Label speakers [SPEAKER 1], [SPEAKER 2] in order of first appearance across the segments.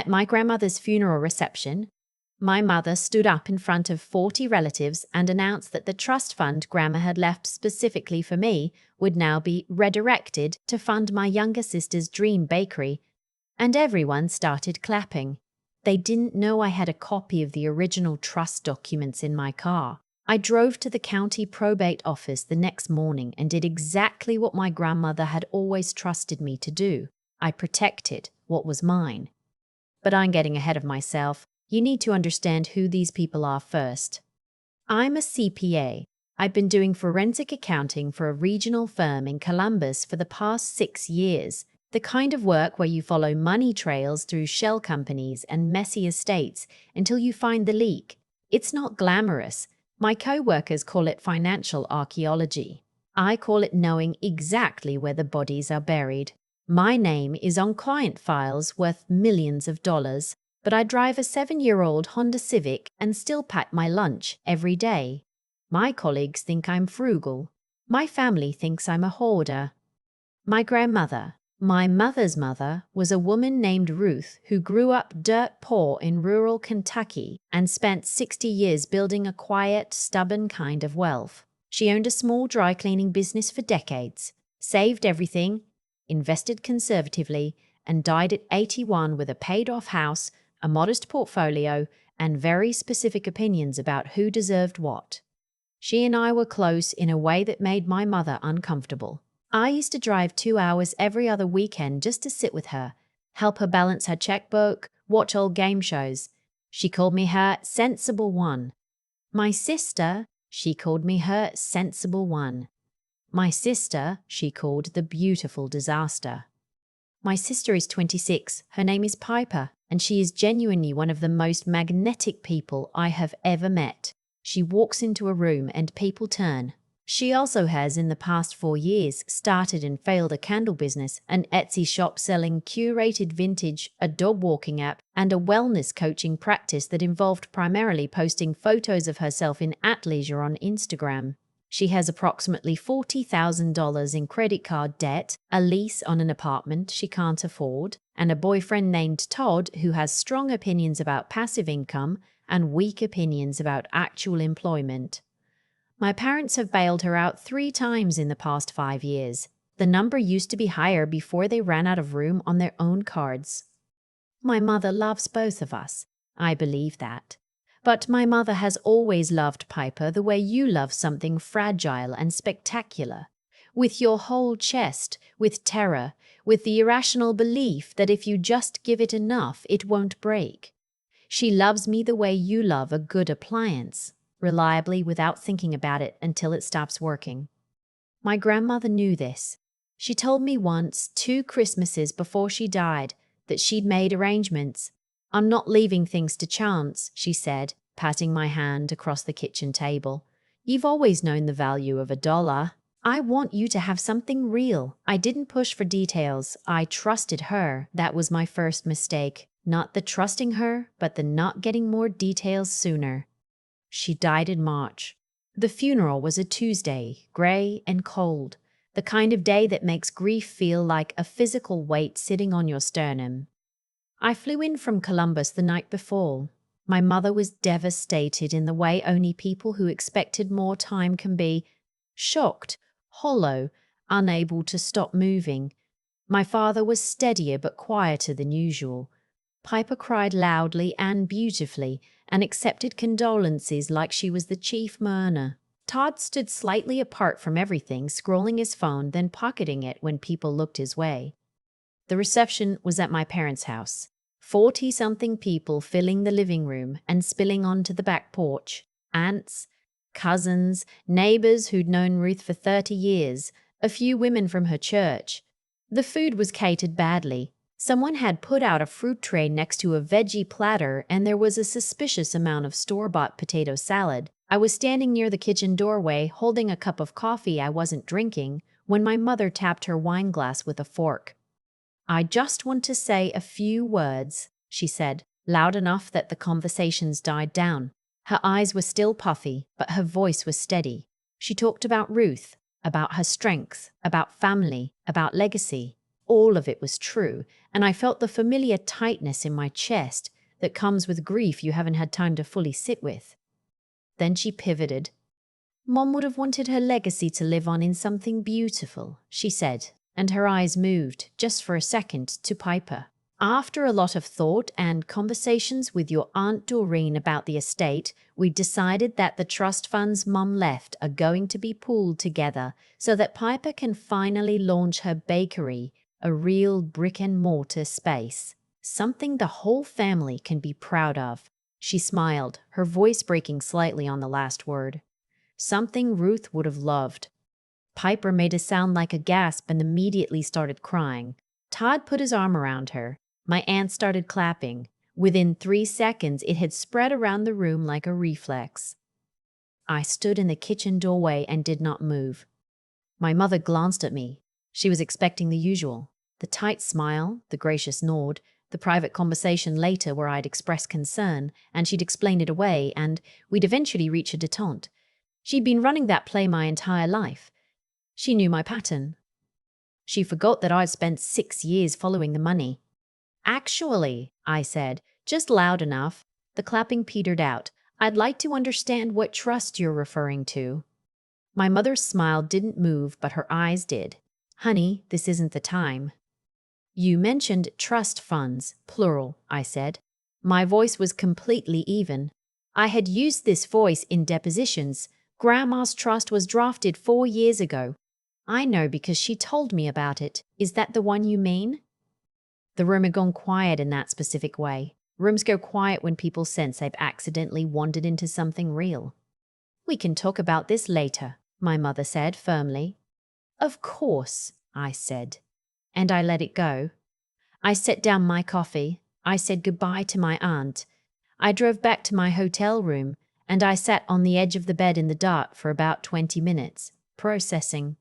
[SPEAKER 1] At my grandmother's funeral reception, my mother stood up in front of 40 relatives and announced that the trust fund Grandma had left specifically for me would now be redirected to fund my younger sister's dream bakery, and everyone started clapping. They didn't know I had a copy of the original trust documents in my car. I drove to the county probate office the next morning and did exactly what my grandmother had always trusted me to do. I protected what was mine. But I'm getting ahead of myself. You need to understand who these people are first. I'm a CPA. I've been doing forensic accounting for a regional firm in Columbus for the past 6 years, the kind of work where you follow money trails through shell companies and messy estates until you find the leak. It's not glamorous. My co-workers call it financial archaeology. I call it knowing exactly where the bodies are buried. My name is on client files worth millions of dollars, but I drive a 7-year-old Honda Civic and still pack my lunch every day. My colleagues think I'm frugal. My family thinks I'm a hoarder. My grandmother, my mother's mother, was a woman named Ruth who grew up dirt poor in rural Kentucky and spent 60 years building a quiet, stubborn kind of wealth. She owned a small dry cleaning business for decades, saved everything, invested conservatively, and died at 81 with a paid-off house, a modest portfolio, and very specific opinions about who deserved what. She and I were close in a way that made my mother uncomfortable. I used to drive 2 hours every other weekend just to sit with her, help her balance her checkbook, watch old game shows. She called me her sensible one. My sister, she called me her sensible one. My sister, she called the beautiful disaster. My sister is 26, her name is Piper, and she is genuinely one of the most magnetic people I have ever met. She walks into a room and people turn. She also has, in the past 4 years, started and failed a candle business, an Etsy shop selling curated vintage, a dog walking app, and a wellness coaching practice that involved primarily posting photos of herself in athleisure on Instagram. She has approximately $40,000 in credit card debt, a lease on an apartment she can't afford, and a boyfriend named Todd who has strong opinions about passive income and weak opinions about actual employment. My parents have bailed her out 3 times in the past 5 years. The number used to be higher before they ran out of room on their own cards. My mother loves both of us. I believe that. But my mother has always loved Piper the way you love something fragile and spectacular, with your whole chest, with terror, with the irrational belief that if you just give it enough, it won't break. She loves me the way you love a good appliance, reliably without thinking about it until it stops working. My grandmother knew this. She told me once, 2 Christmases before she died, that she'd made arrangements. I'm not leaving things to chance, she said, patting my hand across the kitchen table. You've always known the value of $1. I want you to have something real. I didn't push for details. I trusted her. That was my first mistake. Not the trusting her, but the not getting more details sooner. She died in March. The funeral was a Tuesday, gray and cold, the kind of day that makes grief feel like a physical weight sitting on your sternum. I flew in from Columbus the night before. My mother was devastated in the way only people who expected more time can be, shocked, hollow, unable to stop moving. My father was steadier but quieter than usual. Piper cried loudly and beautifully and accepted condolences like she was the chief mourner. Todd stood slightly apart from everything, scrolling his phone, then pocketing it when people looked his way. The reception was at my parents' house. 40-something people filling the living room and spilling onto the back porch. Aunts, cousins, neighbors who'd known Ruth for 30 years, a few women from her church. The food was catered badly. Someone had put out a fruit tray next to a veggie platter, and there was a suspicious amount of store-bought potato salad. I was standing near the kitchen doorway, holding a cup of coffee I wasn't drinking, when my mother tapped her wine glass with a fork. I just want to say a few words, she said, loud enough that the conversations died down. Her eyes were still puffy, but her voice was steady. She talked about Ruth, about her strengths, about family, about legacy. All of it was true, and I felt the familiar tightness in my chest that comes with grief you haven't had time to fully sit with. Then she pivoted. Mom would have wanted her legacy to live on in something beautiful, she said, and her eyes moved, just for a second, to Piper. After a lot of thought and conversations with your Aunt Doreen about the estate, we decided that the trust funds Mum left are going to be pooled together so that Piper can finally launch her bakery, a real brick-and-mortar space. Something the whole family can be proud of. She smiled, her voice breaking slightly on the last word. Something Ruth would have loved. Piper made a sound like a gasp and immediately started crying. Todd put his arm around her. My aunt started clapping. Within 3 seconds, it had spread around the room like a reflex. I stood in the kitchen doorway and did not move. My mother glanced at me. She was expecting the usual. The tight smile, the gracious nod, the private conversation later where I'd expressed concern, and she'd explain it away, and we'd eventually reach a detente. She'd been running that play my entire life. She knew my pattern. She forgot that I'd spent 6 years following the money. Actually, I said, just loud enough. The clapping petered out. I'd like to understand what trust you're referring to. My mother's smile didn't move, but her eyes did. Honey, this isn't the time. You mentioned trust funds, plural, I said. My voice was completely even. I had used this voice in depositions. Grandma's trust was drafted 4 years ago. I know because she told me about it. Is that the one you mean? The room had gone quiet in that specific way. Rooms go quiet when people sense they've accidentally wandered into something real. We can talk about this later, my mother said firmly. Of course, I said. And I let it go. I set down my coffee. I said goodbye to my aunt. I drove back to my hotel room, and I sat on the edge of the bed in the dark for about 20 minutes, processing.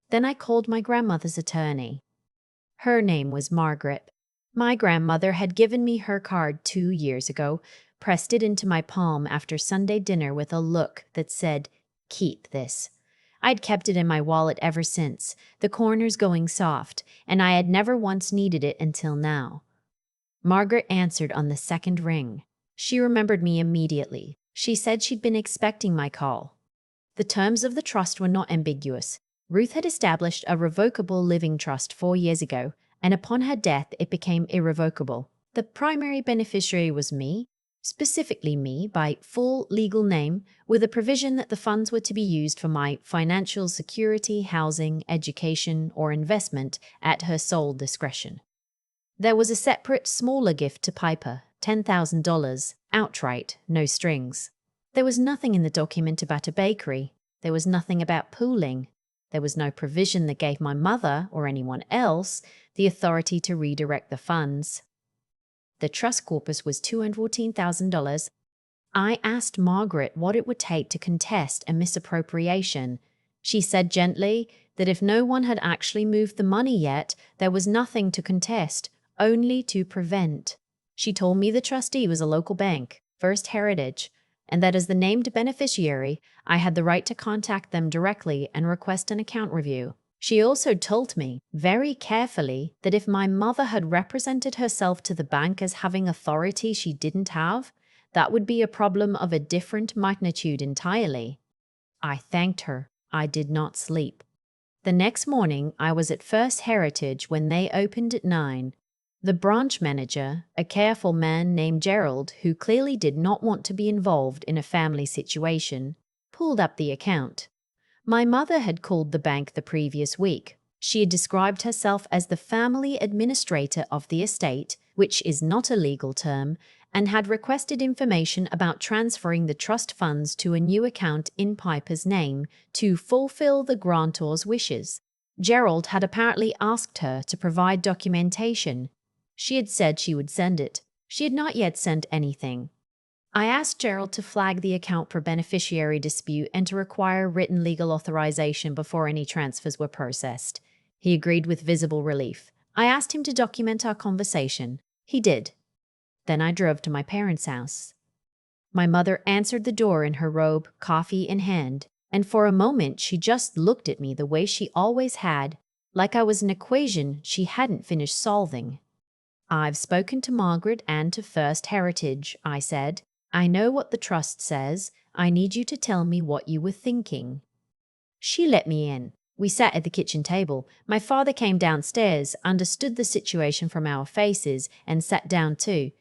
[SPEAKER 1] Then I called my grandmother's attorney. Her name was Margaret. My grandmother had given me her card 2 years ago, pressed it into my palm after Sunday dinner with a look that said, "Keep this." I'd kept it in my wallet ever since, the corners going soft, and I had never once needed it until now. Margaret answered on the second ring. She remembered me immediately. She said she'd been expecting my call. The terms of the trust were not ambiguous. Ruth had established a revocable living trust 4 years ago, and upon her death it became irrevocable. The primary beneficiary was me, specifically me by full legal name, with a provision that the funds were to be used for my financial security, housing, education, or investment at her sole discretion. There was a separate, smaller gift to Piper, $10,000, outright, no strings. There was nothing in the document about a bakery. There was nothing about pooling. There was no provision that gave my mother, or anyone else, the authority to redirect the funds. The trust corpus was $214,000. I asked Margaret what it would take to contest a misappropriation. She said gently that if no one had actually moved the money yet, there was nothing to contest, only to prevent. She told me the trustee was a local bank, First Heritage, and that as the named beneficiary, I had the right to contact them directly and request an account review. She also told me, very carefully, that if my mother had represented herself to the bank as having authority she didn't have, that would be a problem of a different magnitude entirely. I thanked her. I did not sleep. The next morning, I was at First Heritage when they opened at 9. The branch manager, a careful man named Gerald, who clearly did not want to be involved in a family situation, pulled up the account. My mother had called the bank the previous week. She had described herself as the family administrator of the estate, which is not a legal term, and had requested information about transferring the trust funds to a new account in Piper's name to fulfill the grantor's wishes. Gerald had apparently asked her to provide documentation. She had said she would send it. She had not yet sent anything. I asked Gerald to flag the account for beneficiary dispute and to require written legal authorization before any transfers were processed. He agreed with visible relief. I asked him to document our conversation. He did. Then I drove to my parents' house. My mother answered the door in her robe, coffee in hand, and for a moment she just looked at me the way she always had. like I was an equation she hadn't finished solving. "I've spoken to Margaret and to First Heritage," I said. "I know what the trust says. I need you to tell me what you were thinking." She let me in. We sat at the kitchen table. My father came downstairs, understood the situation from our faces, and sat down too.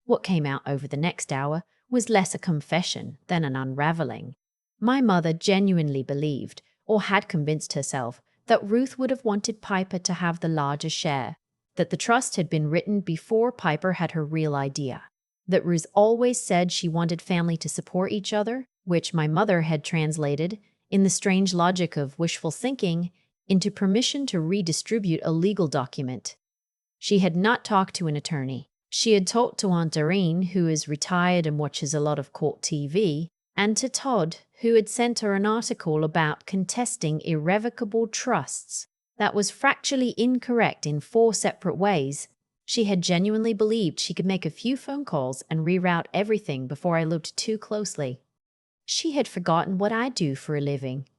[SPEAKER 1] What came out over the next hour was less a confession than an unraveling. My mother genuinely believed, or had convinced herself, that Ruth would have wanted Piper to have the larger share, that the trust had been written before Piper had her real idea, that Ruth always said she wanted family to support each other, which my mother had translated, in the strange logic of wishful thinking, into permission to redistribute a legal document. She had not talked to an attorney. She had talked to Aunt Doreen, who is retired and watches a lot of court TV, and to Todd, who had sent her an article about contesting irrevocable trusts that was factually incorrect in 4 separate ways. She had genuinely believed she could make a few phone calls and reroute everything before I looked too closely. She had forgotten what I do for a living.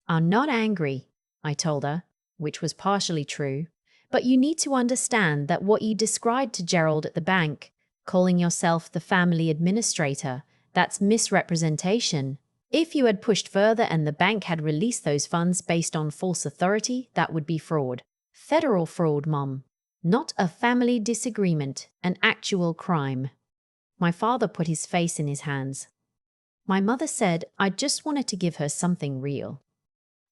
[SPEAKER 1] "I'm not angry," I told her, which was partially true. "But you need to understand that what you described to Gerald at the bank, calling yourself the family administrator, that's misrepresentation. If you had pushed further and the bank had released those funds based on false authority, that would be fraud. Federal fraud, Mom. Not a family disagreement, an actual crime." My father put his face in his hands. My mother said I just wanted to give her something real.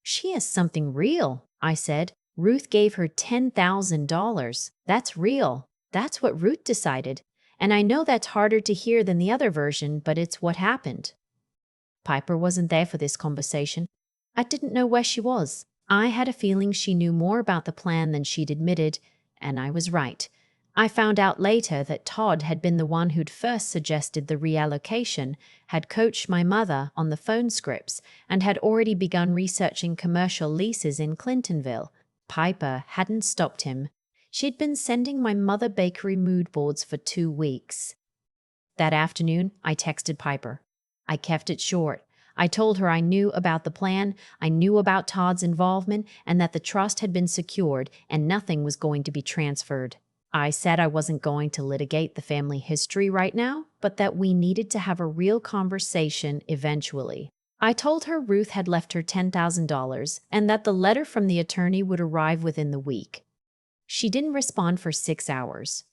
[SPEAKER 1] "She has something real," I said. "Ruth gave her $10,000. That's real. That's what Ruth decided. And I know that's harder to hear than the other version, but it's what happened." Piper wasn't there for this conversation. I didn't know where she was. I had a feeling she knew more about the plan than she'd admitted, and I was right. I found out later that Todd had been the one who'd first suggested the reallocation, had coached my mother on the phone scripts, and had already begun researching commercial leases in Clintonville. Piper hadn't stopped him. She'd been sending my mother bakery mood boards for 2 weeks. That afternoon, I texted Piper. I kept it short. I told her I knew about the plan, I knew about Todd's involvement, and that the trust had been secured and nothing was going to be transferred. I said I wasn't going to litigate the family history right now, but that we needed to have a real conversation eventually. I told her Ruth had left her $10,000 and that the letter from the attorney would arrive within the week. She didn't respond for 6 hours.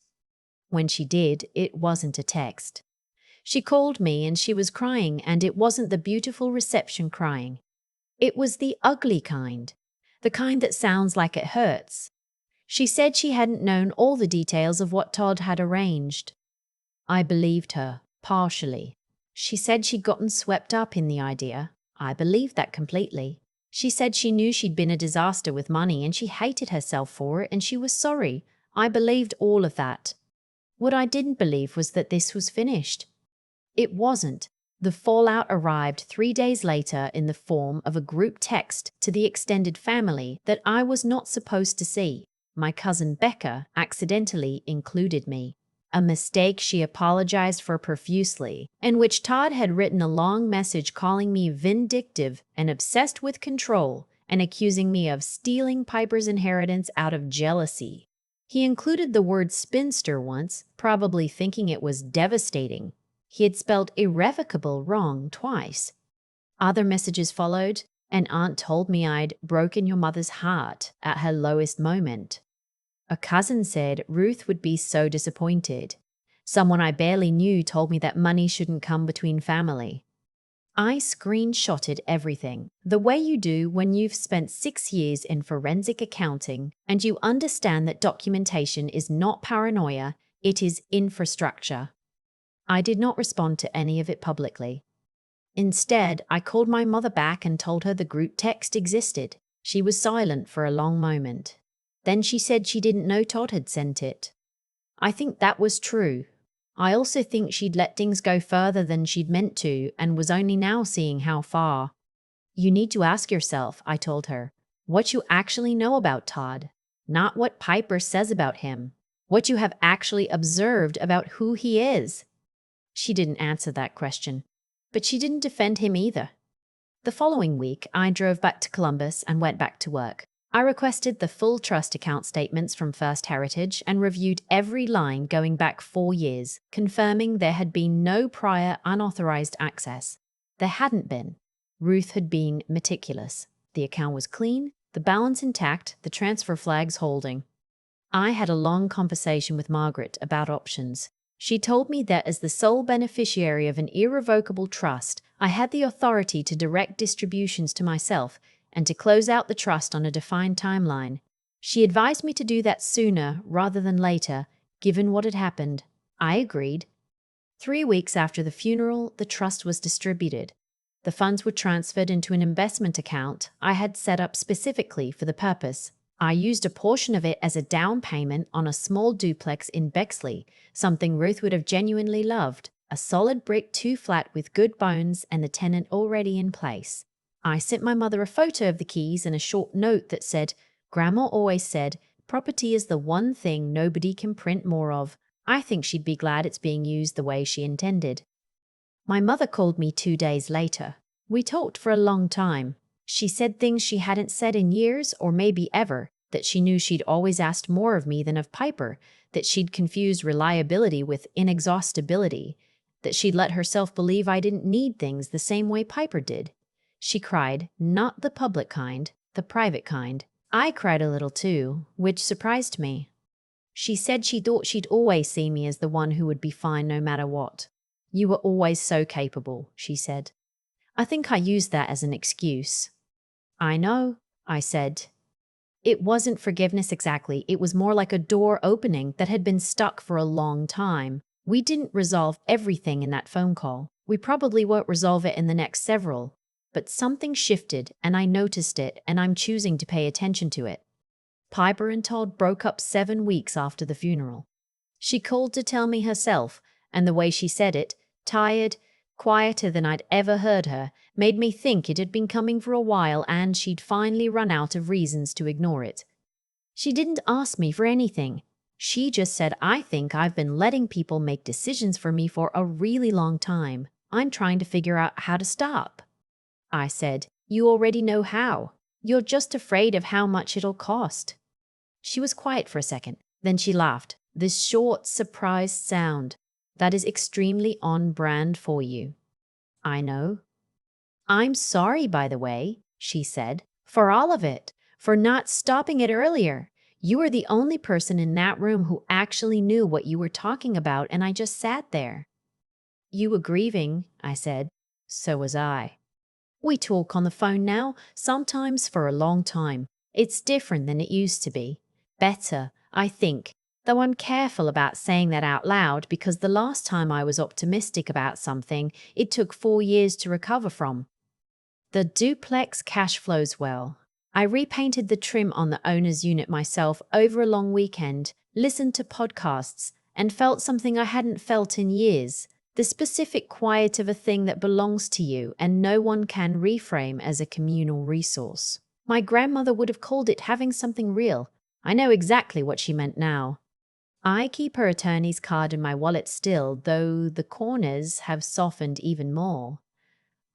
[SPEAKER 1] When she did, it wasn't a text. She called me and she was crying, and it wasn't the beautiful reception crying. It was the ugly kind, the kind that sounds like it hurts. She said she hadn't known all the details of what Todd had arranged. I believed her, partially. She said she'd gotten swept up in the idea. I believed that completely. She said she knew she'd been a disaster with money and she hated herself for it and she was sorry. I believed all of that. What I didn't believe was that this was finished. It wasn't. The fallout arrived 3 days later in the form of a group text to the extended family that I was not supposed to see. My cousin Becca accidentally included me. A mistake she apologized for profusely, in which Todd had written a long message calling me vindictive and obsessed with control and accusing me of stealing Piper's inheritance out of jealousy. He included the word spinster once, probably thinking it was devastating. He had spelled irrevocable wrong twice. Other messages followed. An aunt told me I'd broken your mother's heart at her lowest moment. A cousin said Ruth would be so disappointed. Someone I barely knew told me that money shouldn't come between family. I screenshotted everything, the way you do when you've spent 6 years in forensic accounting and you understand that documentation is not paranoia, it is infrastructure. I did not respond to any of it publicly. Instead, I called my mother back and told her the group text existed. She was silent for a long moment. Then she said she didn't know Todd had sent it. I think that was true. I also think she'd let things go further than she'd meant to and was only now seeing how far. "You need to ask yourself," I told her, "what you actually know about Todd, not what Piper says about him, what you have actually observed about who he is." She didn't answer that question, but she didn't defend him either. The following week, I drove back to Columbus and went back to work. I requested the full trust account statements from First Heritage and reviewed every line going back 4 years, confirming there had been no prior unauthorized access. There hadn't been. Ruth had been meticulous. The account was clean, the balance intact, the transfer flags holding. I had a long conversation with Margaret about options. She told me that as the sole beneficiary of an irrevocable trust, I had the authority to direct distributions to myself and to close out the trust on a defined timeline. She advised me to do that sooner rather than later, given what had happened. I agreed. 3 weeks after the funeral, the trust was distributed. The funds were transferred into an investment account I had set up specifically for the purpose. I used a portion of it as a down payment on a small duplex in Bexley, something Ruth would have genuinely loved, a solid brick 2-flat with good bones and the tenant already in place. I sent my mother a photo of the keys and a short note that said, "Grandma always said, property is the one thing nobody can print more of. I think she'd be glad it's being used the way she intended." My mother called me 2 days later. We talked for a long time. She said things she hadn't said in years or maybe ever, that she knew she'd always asked more of me than of Piper, that she'd confused reliability with inexhaustibility, that she'd let herself believe I didn't need things the same way Piper did. She cried, not the public kind, the private kind. I cried a little too, which surprised me. She said she thought she'd always see me as the one who would be fine no matter what. "You were always so capable," she said. I think I used that as an excuse. "I know," I said. It wasn't forgiveness exactly, it was more like a door opening that had been stuck for a long time. We didn't resolve everything in that phone call. We probably won't resolve it in the next several. But something shifted, and I noticed it, and I'm choosing to pay attention to it. Piper and Todd broke up 7 weeks after the funeral. She called to tell me herself, and the way she said it, tired, quieter than I'd ever heard her, made me think it had been coming for a while and she'd finally run out of reasons to ignore it. She didn't ask me for anything. She just said, "I think I've been letting people make decisions for me for a really long time. I'm trying to figure out how to stop." I said, "You already know how. You're just afraid of how much it'll cost." She was quiet for a second. Then she laughed, this short, surprised sound that is extremely on brand for you. "I know." "I'm sorry, by the way," she said, "for all of it, for not stopping it earlier. You were the only person in that room who actually knew what you were talking about, and I just sat there." "You were grieving," I said. "So was I." "We talk on the phone now, sometimes for a long time. It's different than it used to be. Better, I think, though I'm careful about saying that out loud because the last time I was optimistic about something, it took 4 years to recover from. The duplex cash flows well. I repainted the trim on the owner's unit myself over a long weekend, listened to podcasts, and felt something I hadn't felt in years. The specific quiet of a thing that belongs to you and no one can reframe as a communal resource. My grandmother would have called it having something real. I know exactly what she meant now. I keep her attorney's card in my wallet still, though the corners have softened even more.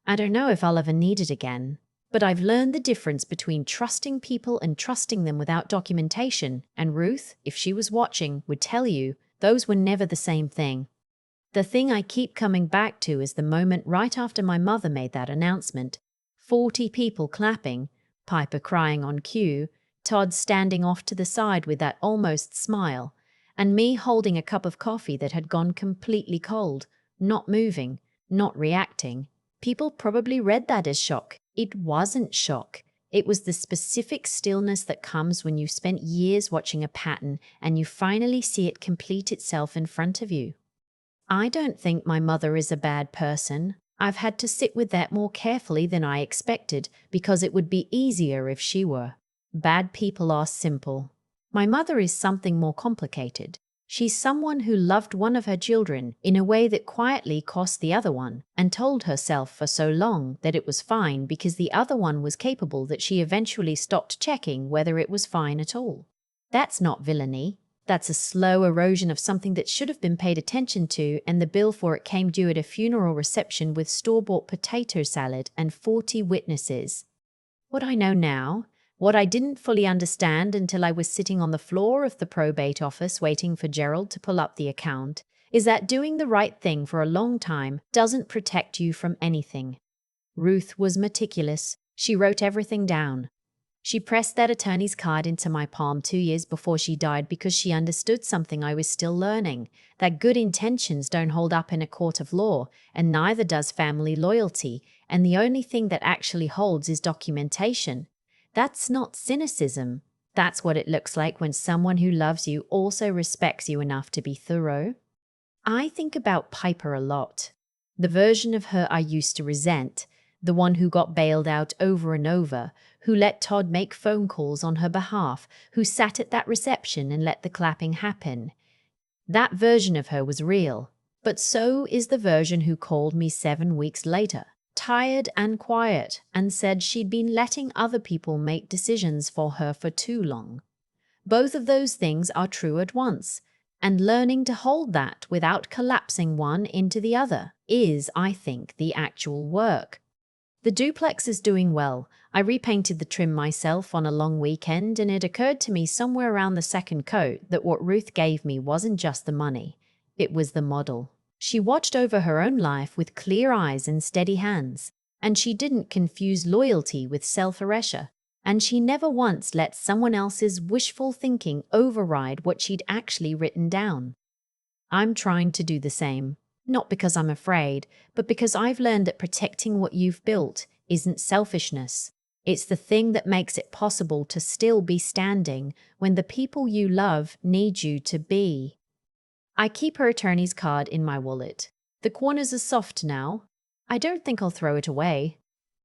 [SPEAKER 1] I don't know if I'll ever need it again, but I've learned the difference between trusting people and trusting them without documentation, and Ruth, if she was watching, would tell you those were never the same thing. The thing I keep coming back to is the moment right after my mother made that announcement. 40 people clapping, Piper crying on cue, Todd standing off to the side with that almost smile, and me holding a cup of coffee that had gone completely cold, not moving, not reacting. People probably read that as shock. It wasn't shock. It was the specific stillness that comes when you've spent years watching a pattern and you finally see it complete itself in front of you. I don't think my mother is a bad person. I've had to sit with that more carefully than I expected because it would be easier if she were. Bad people are simple. My mother is something more complicated. She's someone who loved one of her children in a way that quietly cost the other one and told herself for so long that it was fine because the other one was capable that she eventually stopped checking whether it was fine at all. That's not villainy. That's a slow erosion of something that should have been paid attention to, and the bill for it came due at a funeral reception with store-bought potato salad and 40 witnesses. What I know now, What I didn't fully understand until I was sitting on the floor of the probate office waiting for Gerald to pull up the account is that doing the right thing for a long time doesn't protect you from anything. Ruth was meticulous. She wrote everything down. She pressed that attorney's card into my palm 2 years before she died because she understood something I was still learning, that good intentions don't hold up in a court of law, and neither does family loyalty, and the only thing that actually holds is documentation. That's not cynicism. That's what it looks like when someone who loves you also respects you enough to be thorough. I think about Piper a lot. The version of her I used to resent, the one who got bailed out over and over, who let Todd make phone calls on her behalf, who sat at that reception and let the clapping happen. That version of her was real, but so is the version who called me 7 weeks later, tired and quiet, and said she'd been letting other people make decisions for her for too long. Both of those things are true at once, and learning to hold that without collapsing one into the other is, I think, the actual work. The duplex is doing well. I repainted the trim myself on a long weekend, and it occurred to me somewhere around the second coat that what Ruth gave me wasn't just the money. It was the model. She watched over her own life with clear eyes and steady hands, and she didn't confuse loyalty with self-erasure, and she never once let someone else's wishful thinking override what she'd actually written down. I'm trying to do the same. Not because I'm afraid, but because I've learned that protecting what you've built isn't selfishness. It's the thing that makes it possible to still be standing when the people you love need you to be. I keep her attorney's card in my wallet. The corners are soft now. I don't think I'll throw it away.